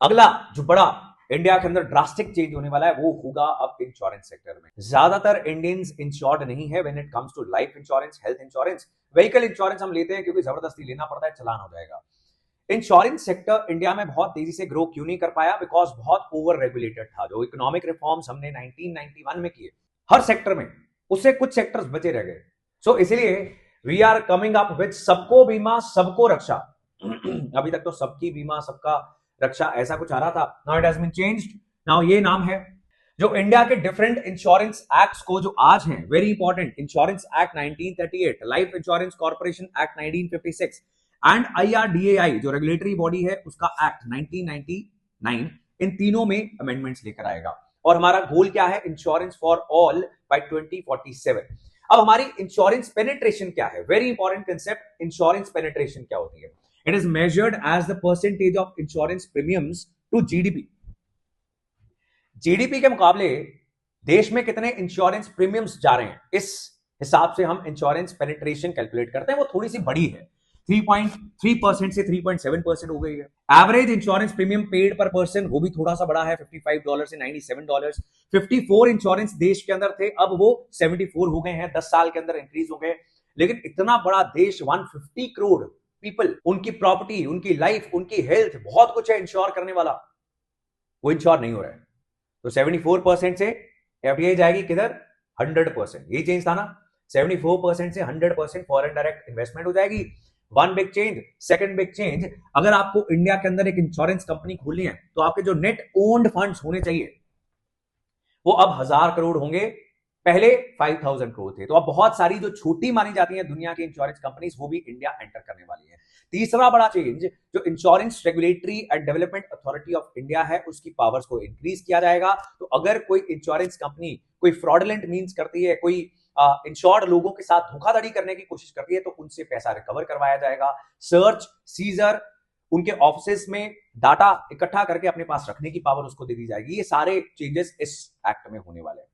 अगला जो बड़ा इंडिया के अंदर ड्रास्टिक चेंज होने वाला है वो होगा अब इंश्योरेंस सेक्टर में। ज्यादातर इंडियंस इंश्योर्ड नहीं है when it comes to life insurance, health insurance, vehicle insurance हम लेते हैं क्योंकि जबरदस्ती लेना पड़ता है, चलान हो जाएगा। इंश्योरेंस सेक्टर इंडिया में बहुत तेजी से ग्रो क्यों नहीं कर पाया? बिकॉज बहुत ओवर रेगुलेटेड था। जो इकोनॉमिक रिफॉर्म्स हमने 1991 में किए हर सेक्टर में, उससे कुछ सेक्टर्स बचे रह गए। सो इसलिए we are coming up with सबको बीमा सबको रक्षा। अभी तक तो सबकी बीमा सबका रक्षा ऐसा कुछ आ रहा था, now it has been changed. Now ये नाम है जो इंडिया के डिफरेंट इंश्योरेंस एक्ट्स को जो आज हैं, very important, insurance act 1938, life insurance corporation act 1956 and IRDAI जो रेगुलेटरी बॉडी है उसका एक्ट 1999, इन तीनों में अमेंडमेंट्स लेकर आएगा। और हमारा गोल क्या है? Insurance for all by 2047। अब हमारी इंश्योरेंस पेनिट्रेशन क्या है? Very important concept. Insurance penetration क्या होती है? It is measured as the percentage of insurance premiums to GDP. GDP के मुकाबले देश में कितने इंश्योरेंस प्रीमियम्स जा रहे हैं, इस हिसाब से हम इंश्योरेंस पेनिट्रेशन कैलकुलेट करते हैं। वो थोड़ी सी बड़ी है, 3.3% से 3.7% हो गई है। एवरेज इंश्योरेंस प्रीमियम पेड पर पर्सन वो भी थोड़ा सा बड़ा है, $55 से $97। 54 इंश्योरेंस देश के अंदर थे, अब वो 74 हो गए हैं, 10 साल के अंदर इंक्रीज हो गए। लेकिन इतना बड़ा देश, 150 करोड़ पीपल, उनकी प्रॉपर्टी, उनकी लाइफ, उनकी हेल्थ, बहुत कुछ है इंश्योर करने वाला, वो इंश्योर नहीं हो रहा है। तो 74% से एफडीआई जाएगी किधर? 100%। ये चेंज था ना, 74% से 100% फॉरेन डायरेक्ट इन्वेस्टमेंट हो जाएगी। One big change. Second big change, अगर आपको इंडिया के अंदर एक इंश्योरेंस कंपनी खोलनी है तो आपके जो नेट ओन्ड फंड्स होने चाहिए वो अब 1000 करोड़ होंगे, पहले 5000 करोड़ थे। तो अब बहुत सारी जो छोटी मानी जाती हैं दुनिया की इंश्योरेंस कंपनीज, वो भी इंडिया एंटर करने वाली है। तीसरा बड़ा चेंज, जो insurance regulatory and development authority of India है उसकी पावर्स को इंक्रीज किया जाएगा। तो अगर कोई इंश्योरेंस कंपनी कोई फ्रॉडलेंट मीन्स करती है, कोई इंश्योर्ड लोगों के साथ धोखाधड़ी करने की कोशिश करती है, तो उनसे पैसा रिकवर करवाया जाएगा। सर्च, सीजर, उनके ऑफिस में डाटा इकट्ठा करके अपने पास रखने की पावर उसको दे दी जाएगी। ये सारे चेंजेस इस एक्ट में होने वाले हैं।